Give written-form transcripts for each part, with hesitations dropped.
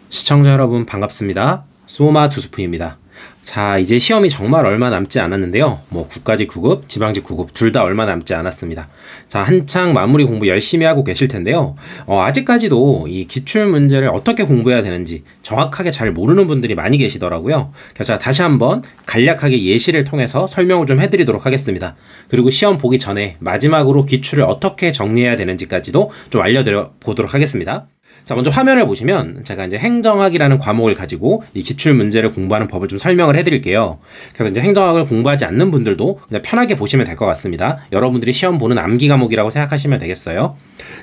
시청자 여러분 반갑습니다. 소마 두스푼입니다. 자, 이제 시험이 정말 얼마 남지 않았는데요. 국가직 9급, 지방직 9급 둘 다 얼마 남지 않았습니다. 자, 한창 마무리 공부 열심히 하고 계실 텐데요. 아직까지도 이 기출 문제를 어떻게 공부해야 되는지 정확하게 잘 모르는 분들이 많이 계시더라고요. 그래서 제가 다시 한번 간략하게 예시를 통해서 설명을 좀 해드리도록 하겠습니다. 그리고 시험 보기 전에 마지막으로 기출을 어떻게 정리해야 되는지까지도 좀 알려드려 보도록 하겠습니다. 자, 먼저 화면을 보시면 제가 이제 행정학이라는 과목을 가지고 이 기출 문제를 공부하는 법을 좀 설명을 해드릴게요. 그래서 이제 행정학을 공부하지 않는 분들도 그냥 편하게 보시면 될 것 같습니다. 여러분들이 시험 보는 암기 과목이라고 생각하시면 되겠어요.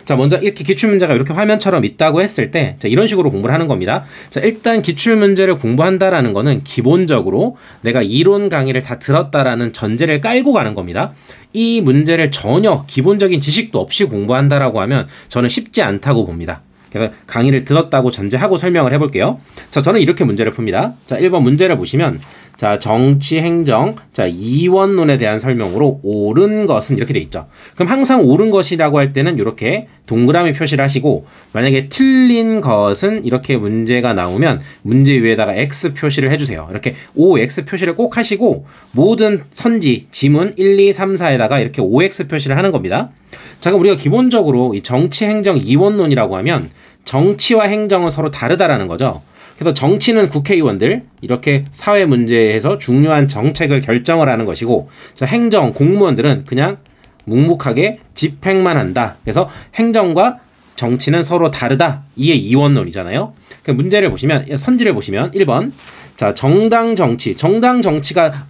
자, 먼저 이렇게 기출 문제가 이렇게 화면처럼 있다고 했을 때, 자, 이런 식으로 공부를 하는 겁니다. 자, 일단 기출 문제를 공부한다라는 거는 기본적으로 내가 이론 강의를 다 들었다라는 전제를 깔고 가는 겁니다. 이 문제를 전혀 기본적인 지식도 없이 공부한다라고 하면 저는 쉽지 않다고 봅니다. 그래서 강의를 들었다고 전제하고 설명을 해볼게요. 자, 저는 이렇게 문제를 풉니다. 자, 1번 문제를 보시면, 자, 정치, 행정, 자, 이원론에 대한 설명으로 옳은 것은 이렇게 돼 있죠. 그럼 항상 옳은 것이라고 할 때는 이렇게 동그라미 표시를 하시고, 만약에 틀린 것은 이렇게 문제가 나오면 문제 위에다가 X 표시를 해주세요. 이렇게 OX 표시를 꼭 하시고, 모든 선지, 지문 1, 2, 3, 4에다가 이렇게 OX 표시를 하는 겁니다. 자, 그럼 우리가 기본적으로 이 정치, 행정, 이원론이라고 하면 정치와 행정은 서로 다르다라는 거죠. 그래서 정치는 국회의원들, 이렇게 사회 문제에서 중요한 정책을 결정을 하는 것이고, 자, 행정, 공무원들은 그냥 묵묵하게 집행만 한다. 그래서 행정과 정치는 서로 다르다. 이게 이원론이잖아요. 그 문제를 보시면, 선지를 보시면 1번. 자, 정당 정치가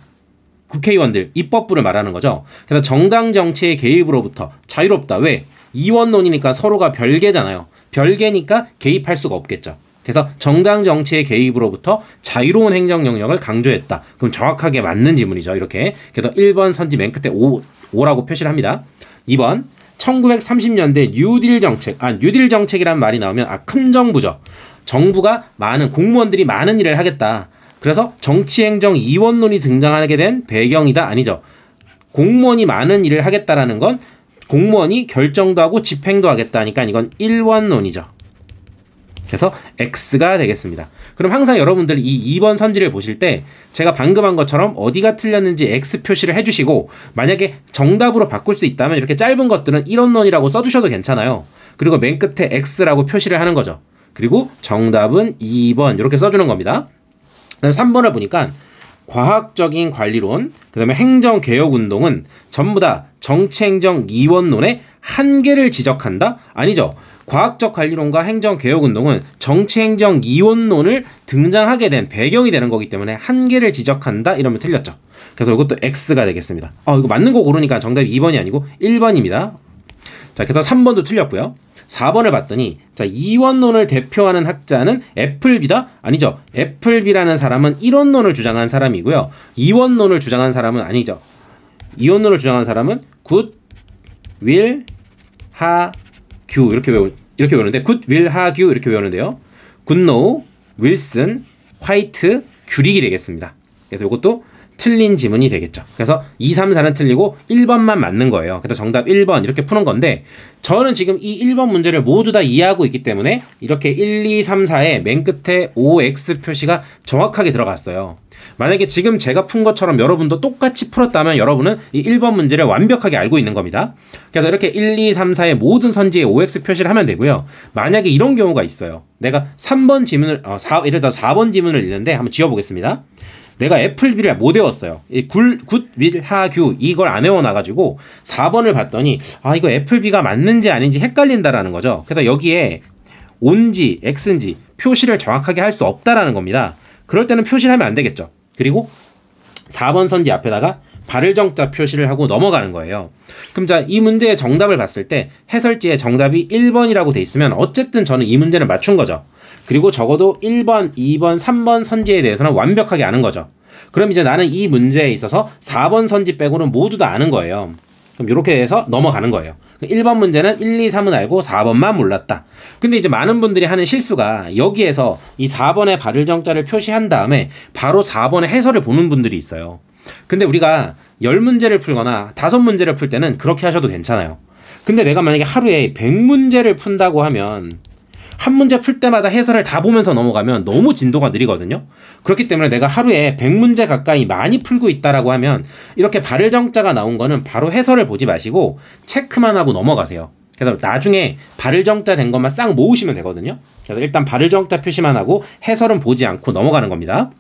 국회의원들, 입법부를 말하는 거죠. 그래서 정당 정치의 개입으로부터 자유롭다. 왜? 이원론이니까 서로가 별개잖아요. 별개니까 개입할 수가 없겠죠. 그래서 정당 정치의 개입으로부터 자유로운 행정 영역을 강조했다. 그럼 정확하게 맞는 지문이죠. 이렇게. 그래서 1번 선지 맨 끝에 5라고 표시를 합니다. 2번 1930년대 뉴딜 정책. 뉴딜 정책이란 말이 나오면 큰 정부죠. 정부가 공무원들이 많은 일을 하겠다. 그래서 정치행정 이원론이 등장하게 된 배경이다. 아니죠. 공무원이 많은 일을 하겠다라는 건 공무원이 결정도 하고 집행도 하겠다니까 이건 일원론이죠. 그래서 X가 되겠습니다. 그럼 항상 여러분들 이 2번 선지를 보실 때 제가 방금 한 것처럼 어디가 틀렸는지 X 표시를 해주시고, 만약에 정답으로 바꿀 수 있다면 이렇게 짧은 것들은 일원론이라고 써두셔도 괜찮아요. 그리고 맨 끝에 X라고 표시를 하는 거죠. 그리고 정답은 2번 이렇게 써주는 겁니다. 3번을 보니까 과학적인 관리론, 그 다음에 행정개혁운동은 전부 다 정치행정 이원론의 한계를 지적한다? 아니죠. 과학적 관리론과 행정개혁운동은 정치행정 이원론을 등장하게 된 배경이 되는 거기 때문에 한계를 지적한다? 이러면 틀렸죠. 그래서 이것도 X가 되겠습니다. 이거 맞는 거 고르니까 정답이 2번이 아니고 1번입니다. 자, 그래서 3번도 틀렸고요. 4번을 봤더니, 자, 이원론을 대표하는 학자는 애플비다? 아니죠. 애플비라는 사람은 일원론을 주장한 사람이고요. 이원론을 주장한 사람은 아니죠. 이원론을 주장한 사람은 굿, 윌, 하, 규 이렇게 외우는데, 굿, 윌, 하, 규 이렇게 외우는데요. 굿노우, 윌슨, 화이트, 규릭이 되겠습니다. 그래서 이것도 틀린 지문이 되겠죠. 그래서 2, 3, 4는 틀리고 1번만 맞는 거예요. 그래서 정답 1번 이렇게 푸는 건데, 저는 지금 이 1번 문제를 모두 다 이해하고 있기 때문에 이렇게 1, 2, 3, 4에 맨 끝에 OX 표시가 정확하게 들어갔어요. 만약에 지금 제가 푼 것처럼 여러분도 똑같이 풀었다면 여러분은 이 1번 문제를 완벽하게 알고 있는 겁니다. 그래서 이렇게 1, 2, 3, 4의 모든 선지에 OX 표시를 하면 되고요. 만약에 이런 경우가 있어요. 내가 3번 지문을, 예를 들어 4번 지문을 읽는데 한번 지워보겠습니다. 내가 애플비를 못 외웠어요. 굿, 윌, 하, 규 이걸 안 외워놔가지고 4번을 봤더니 이거 애플비가 맞는지 아닌지 헷갈린다라는 거죠. 그래서 여기에 온지, X인지 표시를 정확하게 할 수 없다라는 겁니다. 그럴 때는 표시를 하면 안 되겠죠. 그리고 4번 선지 앞에다가 발을 정자 표시를 하고 넘어가는 거예요. 그럼 자, 이 문제의 정답을 봤을 때 해설지에 정답이 1번이라고 돼 있으면 어쨌든 저는 이 문제는 맞춘 거죠. 그리고 적어도 1번, 2번, 3번 선지에 대해서는 완벽하게 아는 거죠. 그럼 이제 나는 이 문제에 있어서 4번 선지 빼고는 모두 다 아는 거예요. 그럼 이렇게 해서 넘어가는 거예요. 1번 문제는 1, 2, 3은 알고 4번만 몰랐다. 근데 이제 많은 분들이 하는 실수가 여기에서 이 4번에 발을 정자를 표시한 다음에 바로 4번의 해설을 보는 분들이 있어요. 근데 우리가 10문제를 풀거나 5문제를 풀 때는 그렇게 하셔도 괜찮아요. 근데 내가 만약에 하루에 100문제를 푼다고 하면 한 문제 풀 때마다 해설을 다 보면서 넘어가면 너무 진도가 느리거든요. 그렇기 때문에 내가 하루에 100문제 가까이 많이 풀고 있다라고 하면 이렇게 발을 정자가 나온 거는 바로 해설을 보지 마시고 체크만 하고 넘어가세요. 그래서 나중에 발을 정자 된 것만 싹 모으시면 되거든요. 그래서 일단 발을 정자 표시만 하고 해설은 보지 않고 넘어가는 겁니다.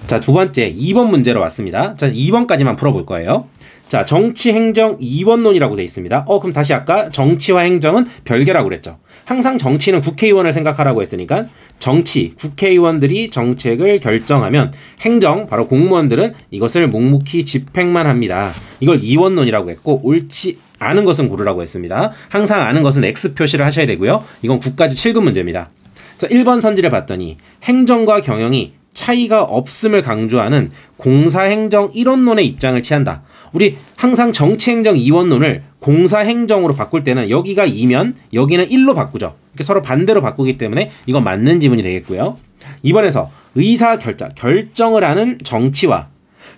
자, 두 번째 2번 문제로 왔습니다. 자, 2번까지만 풀어볼 거예요. 자, 정치, 행정, 이원론이라고 되어 있습니다. 그럼 다시 아까 정치와 행정은 별개라고 그랬죠. 항상 정치는 국회의원을 생각하라고 했으니까 정치, 국회의원들이 정책을 결정하면 행정, 바로 공무원들은 이것을 묵묵히 집행만 합니다. 이걸 이원론이라고 했고 옳지 않은 것은 고르라고 했습니다. 항상 아는 것은 X 표시를 하셔야 되고요. 이건 국가지 7급 문제입니다. 자, 1번 선지를 봤더니 행정과 경영이 차이가 없음을 강조하는 공사행정 1원론의 입장을 취한다. 우리 항상 정치행정 2원론을 공사행정으로 바꿀 때는 여기가 2면 여기는 1로 바꾸죠. 이렇게 서로 반대로 바꾸기 때문에 이건 맞는 지문이 되겠고요. 2번에서 결정을 하는 정치와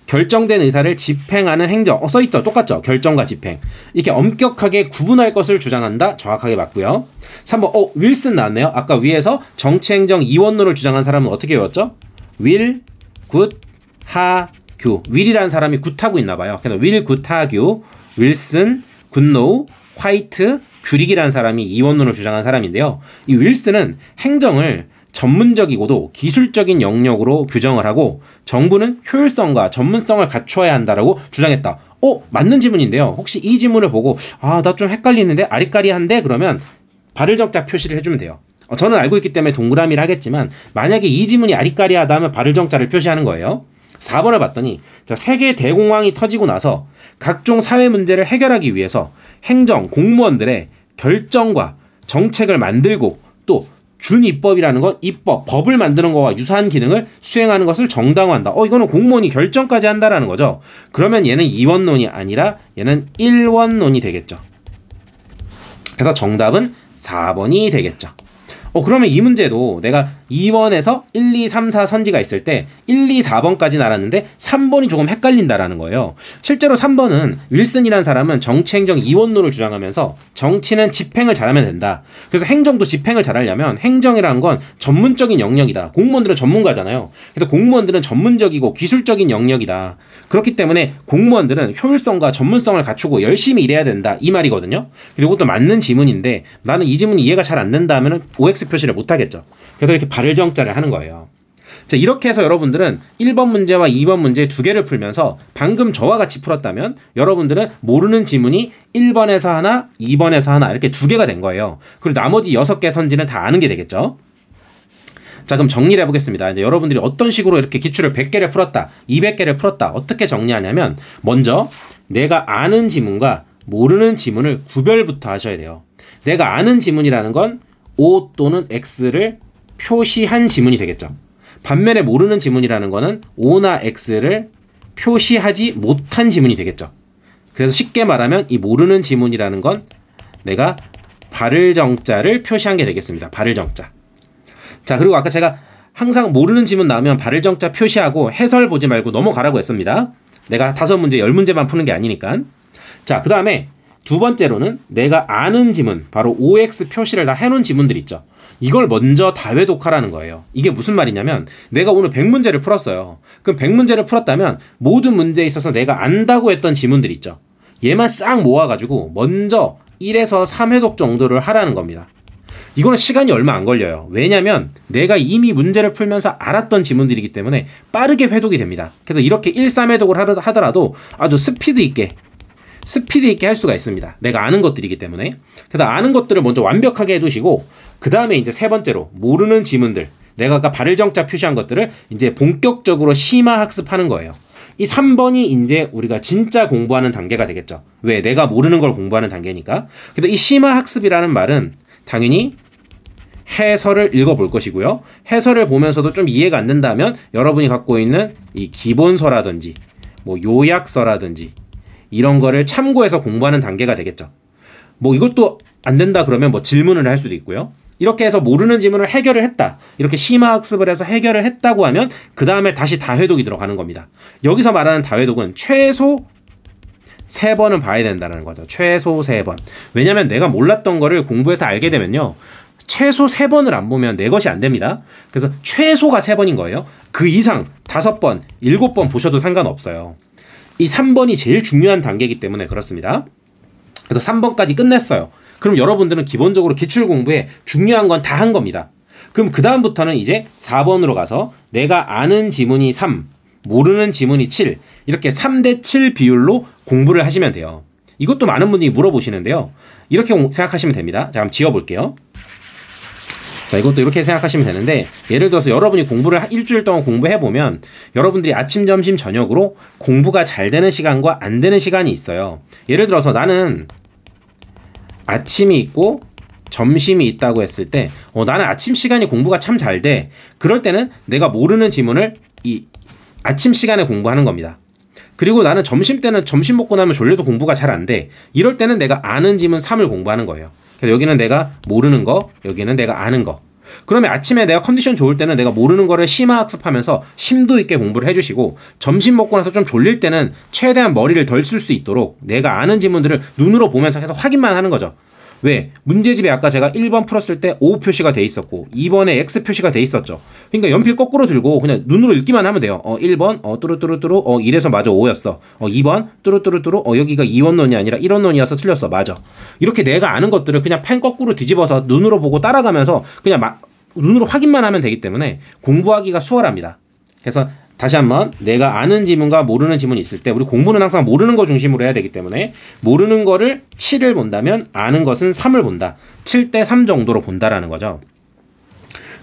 결정된 의사를 집행하는 행정, 써있죠. 똑같죠. 결정과 집행. 이렇게 엄격하게 구분할 것을 주장한다. 정확하게 맞고요. 3번 윌슨 나왔네요. 아까 위에서 정치행정 2원론을 주장한 사람은 어떻게 외웠죠? 윌, 굿, 하, 규. 윌이라는 사람이 굿하고 있나봐요. 그래서 윌, 굿, 하, 규, 윌슨, 굿노우, 화이트, 규릭이라는 사람이 이원론을 주장한 사람인데요. 이 윌슨은 행정을 전문적이고도 기술적인 영역으로 규정을 하고 정부는 효율성과 전문성을 갖춰야 한다라고 주장했다. 맞는 지문인데요. 혹시 이 지문을 보고 나 좀 헷갈리는데 아리까리한데 그러면 발을 정자 표시를 해주면 돼요. 저는 알고 있기 때문에 동그라미를 하겠지만 만약에 이 지문이 아리까리하다 하면 발을 정자를 표시하는 거예요. 4번을 봤더니 세계 대공황이 터지고 나서 각종 사회 문제를 해결하기 위해서 행정, 공무원들의 결정과 정책을 만들고 또 준입법이라는 건 입법, 법을 만드는 것과 유사한 기능을 수행하는 것을 정당화한다. 이거는 공무원이 결정까지 한다라는 거죠. 그러면 얘는 2원론이 아니라 얘는 1원론이 되겠죠. 그래서 정답은 4번이 되겠죠. 그러면 이 문제도 내가 2번에서 1, 2, 3, 4 선지가 있을 때 1, 2, 4번까지는 알았는데 3번이 조금 헷갈린다라는 거예요. 실제로 3번은 윌슨이라는 사람은 정치행정 2원론을 주장하면서 정치는 집행을 잘하면 된다. 그래서 행정도 집행을 잘하려면 행정이라는 건 전문적인 영역이다. 공무원들은 전문가잖아요. 그래서 공무원들은 전문적이고 기술적인 영역이다. 그렇기 때문에 공무원들은 효율성과 전문성을 갖추고 열심히 일해야 된다. 이 말이거든요. 그리고 이것도 맞는 지문인데 나는 이 지문이 이해가 잘 안 된다 하면 OX 표시를 못하겠죠. 그래서 이렇게 발을 정자를 하는 거예요. 자, 이렇게 해서 여러분들은 1번 문제와 2번 문제 두 개를 풀면서 방금 저와 같이 풀었다면 여러분들은 모르는 지문이 1번에서 하나, 2번에서 하나 이렇게 두 개가 된 거예요. 그리고 나머지 6개 선지는 다 아는 게 되겠죠. 자, 그럼 정리를 해보겠습니다. 이제 여러분들이 어떤 식으로 이렇게 기출을 100개를 풀었다, 200개를 풀었다 어떻게 정리하냐면 먼저 내가 아는 지문과 모르는 지문을 구별부터 하셔야 돼요. 내가 아는 지문이라는 건 O 또는 X를 표시한 지문이 되겠죠. 반면에 모르는 지문이라는 거는 O나 X를 표시하지 못한 지문이 되겠죠. 그래서 쉽게 말하면 이 모르는 지문이라는 건 내가 발을 정자를 표시한 게 되겠습니다. 발을 정자. 자, 그리고 아까 제가 항상 모르는 지문 나오면 발을 정자 표시하고 해설 보지 말고 넘어가라고 했습니다. 내가 5문제, 10문제만 푸는 게 아니니까. 자, 그 다음에 두 번째로는 내가 아는 지문, 바로 OX 표시를 다 해놓은 지문들 있죠. 이걸 먼저 다회독하라는 거예요. 이게 무슨 말이냐면 내가 오늘 100문제를 풀었어요. 그럼 100문제를 풀었다면 모든 문제에 있어서 내가 안다고 했던 지문들 있죠. 얘만 싹 모아가지고 먼저 1에서 3회독 정도를 하라는 겁니다. 이거는 시간이 얼마 안 걸려요. 왜냐면 내가 이미 문제를 풀면서 알았던 지문들이기 때문에 빠르게 회독이 됩니다. 그래서 이렇게 1, 3회독을 하더라도 아주 스피드 있게 할 수가 있습니다. 내가 아는 것들이기 때문에. 그래서 아는 것들을 먼저 완벽하게 해두시고 그 다음에 이제 세 번째로 모르는 지문들, 내가 아까 발을 정자 표시한 것들을 이제 본격적으로 심화 학습하는 거예요. 이 3번이 이제 우리가 진짜 공부하는 단계가 되겠죠. 왜? 내가 모르는 걸 공부하는 단계니까. 그래서 이 심화 학습이라는 말은 당연히 해설을 읽어볼 것이고요. 해설을 보면서도 좀 이해가 안 된다면 여러분이 갖고 있는 이 기본서라든지 뭐 요약서라든지 이런 거를 참고해서 공부하는 단계가 되겠죠. 뭐 이것도 안 된다 그러면 뭐 질문을 할 수도 있고요. 이렇게 해서 모르는 지문을 해결을 했다. 이렇게 심화학습을 해서 해결을 했다고 하면 그 다음에 다시 다회독이 들어가는 겁니다. 여기서 말하는 다회독은 최소 3번은 봐야 된다는 거죠. 최소 3번. 왜냐면 내가 몰랐던 거를 공부해서 알게 되면요. 최소 3번을 안 보면 내 것이 안 됩니다. 그래서 최소가 3번인 거예요. 그 이상 5번, 7번 보셔도 상관없어요. 이 3번이 제일 중요한 단계이기 때문에 그렇습니다. 그래서 3번까지 끝냈어요. 그럼 여러분들은 기본적으로 기출 공부에 중요한 건 다 한 겁니다. 그럼 그 다음부터는 이제 4번으로 가서 내가 아는 지문이 3, 모르는 지문이 7, 이렇게 3대 7 비율로 공부를 하시면 돼요. 이것도 많은 분들이 물어보시는데요. 이렇게 생각하시면 됩니다. 자, 한번 지워볼게요. 자, 이것도 이렇게 생각하시면 되는데, 예를 들어서 여러분이 공부를 일주일 동안 공부해보면 여러분들이 아침, 점심, 저녁으로 공부가 잘 되는 시간과 안 되는 시간이 있어요. 예를 들어서 나는 아침이 있고 점심이 있다고 했을 때 나는 아침 시간이 공부가 참 잘 돼. 그럴 때는 내가 모르는 지문을 이 아침 시간에 공부하는 겁니다. 그리고 나는 점심 때는 점심 먹고 나면 졸려도 공부가 잘 안 돼. 이럴 때는 내가 아는 지문 3을 공부하는 거예요. 그래서 여기는 내가 모르는 거, 여기는 내가 아는 거. 그러면 아침에 내가 컨디션 좋을 때는 내가 모르는 거를 심화학습하면서 심도 있게 공부를 해주시고, 점심 먹고 나서 좀 졸릴 때는 최대한 머리를 덜 쓸 수 있도록 내가 아는 지문들을 눈으로 보면서 계속 확인만 하는 거죠. 왜? 문제집에 아까 제가 1번 풀었을 때 O 표시가 돼 있었고 2번에 X 표시가 돼 있었죠. 그러니까 연필 거꾸로 들고 그냥 눈으로 읽기만 하면 돼요. 1번 뚜루뚜루뚜루 이래서 맞아 O였어. 2번 뚜루뚜루뚜루 여기가 2원론이 아니라 1원론이어서 틀렸어. 맞아. 이렇게 내가 아는 것들을 그냥 펜 거꾸로 뒤집어서 눈으로 보고 따라가면서 그냥 눈으로 확인만 하면 되기 때문에 공부하기가 수월합니다. 그래서 다시 한번 내가 아는 지문과 모르는 지문이 있을 때 우리 공부는 항상 모르는 거 중심으로 해야 되기 때문에 모르는 거를 7을 본다면 아는 것은 3을 본다. 7대 3 정도로 본다라는 거죠.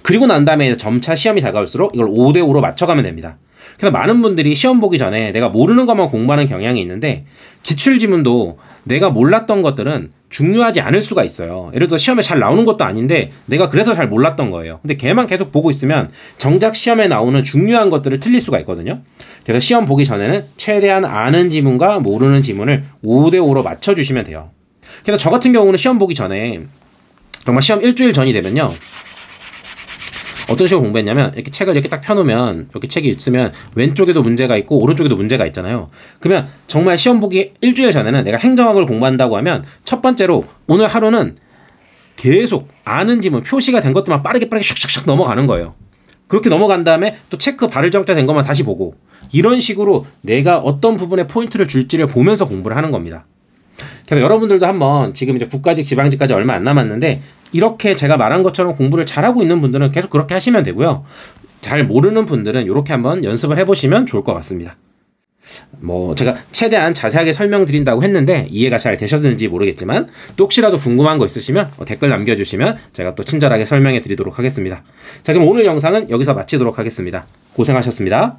그리고 난 다음에 점차 시험이 다가올수록 이걸 5대 5로 맞춰가면 됩니다. 그래서 많은 분들이 시험 보기 전에 내가 모르는 것만 공부하는 경향이 있는데 기출지문도 내가 몰랐던 것들은 중요하지 않을 수가 있어요. 예를 들어 시험에 잘 나오는 것도 아닌데 내가 그래서 잘 몰랐던 거예요. 근데 걔만 계속 보고 있으면 정작 시험에 나오는 중요한 것들을 틀릴 수가 있거든요. 그래서 시험 보기 전에는 최대한 아는 지문과 모르는 지문을 5대 5로 맞춰주시면 돼요. 그래서 저 같은 경우는 시험 보기 전에 정말 시험 일주일 전이 되면요. 어떤 식으로 공부했냐면 이렇게 책을 이렇게 딱 펴놓으면 이렇게 책이 있으면 왼쪽에도 문제가 있고 오른쪽에도 문제가 있잖아요. 그러면 정말 시험 보기 일주일 전에는 내가 행정학을 공부한다고 하면 첫 번째로 오늘 하루는 계속 아는 지문 표시가 된 것들만 빠르게 샥샥샥 넘어가는 거예요. 그렇게 넘어간 다음에 또 체크 발을 정자 된 것만 다시 보고 이런 식으로 내가 어떤 부분에 포인트를 줄지를 보면서 공부를 하는 겁니다. 그래서 여러분들도 한번 지금 이제 국가직 지방직까지 얼마 안 남았는데 이렇게 제가 말한 것처럼 공부를 잘하고 있는 분들은 계속 그렇게 하시면 되고요. 잘 모르는 분들은 이렇게 한번 연습을 해보시면 좋을 것 같습니다. 제가 최대한 자세하게 설명드린다고 했는데 이해가 잘 되셨는지 모르겠지만 또 혹시라도 궁금한 거 있으시면 댓글 남겨주시면 제가 또 친절하게 설명해 드리도록 하겠습니다. 자, 그럼 오늘 영상은 여기서 마치도록 하겠습니다. 고생하셨습니다.